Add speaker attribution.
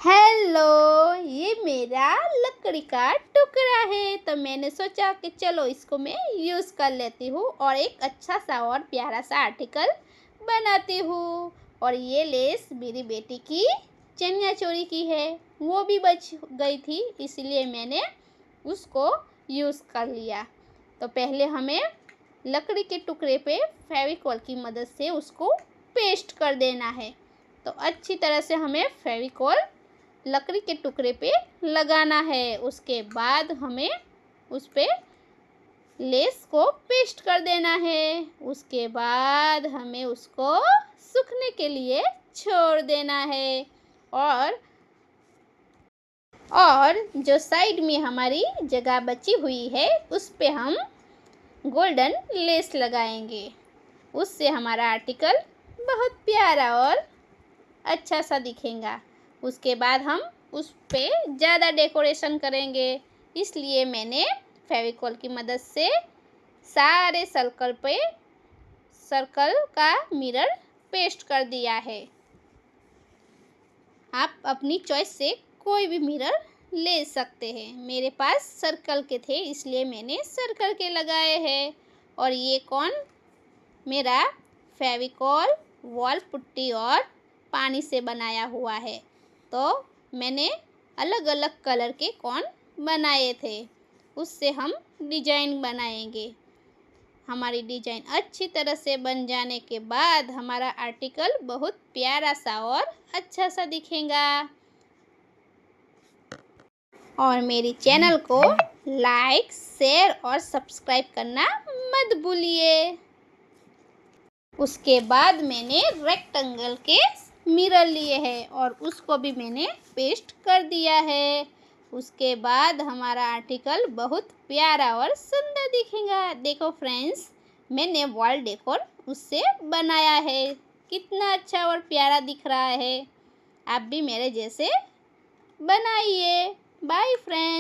Speaker 1: Hello, ये मेरा लकड़ी का टुकड़ा है तो मैंने सोचा कि चलो इसको मैं यूज़ कर लेती हूँ और एक अच्छा सा और प्यारा सा आर्टिकल बनाती हूँ। और ये लेस मेरी बेटी की चनिया चोली की है, वो भी बच गई थी, इसलिए मैंने उसको यूज़ कर लिया। तो पहले हमें लकड़ी के टुकड़े पे फेविकॉल की मदद से उसको पेस्ट कर देना है। तो अच्छी तरह से हमें फेविकॉल लकड़ी के टुकड़े पे लगाना है। उसके बाद हमें उस पे लेस को पेस्ट कर देना है। उसके बाद हमें उसको सूखने के लिए छोड़ देना है। और जो साइड में हमारी जगह बची हुई है उस पे हम गोल्डन लेस लगाएंगे। उससे हमारा आर्टिकल बहुत प्यारा और अच्छा सा दिखेगा। उसके बाद हम उस पे ज़्यादा डेकोरेशन करेंगे, इसलिए मैंने फेविकॉल की मदद से सारे सर्कल का मिरर पेस्ट कर दिया है। आप अपनी चॉइस से कोई भी मिरर ले सकते हैं। मेरे पास सर्कल के थे इसलिए मैंने सर्कल के लगाए हैं। और ये कौन मेरा फेविकॉल, वॉल पुट्टी और पानी से बनाया हुआ है। तो मैंने अलग अलग कलर के कौन बनाए थे, उससे हम डिजाइन बनाएंगे। हमारी डिजाइन अच्छी तरह से बन जाने के बाद हमारा आर्टिकल बहुत प्यारा सा और अच्छा सा दिखेगा। और मेरी चैनल को लाइक, शेयर और सब्सक्राइब करना मत भूलिए। उसके बाद मैंने रेक्टेंगल के मिरर लिए हैं और उसको भी मैंने पेस्ट कर दिया है। उसके बाद हमारा आर्टिकल बहुत प्यारा और सुंदर दिखेगा। देखो फ्रेंड्स, मैंने वॉल डेकोर उससे बनाया है, कितना अच्छा और प्यारा दिख रहा है। आप भी मेरे जैसे बनाइए। Bye friends.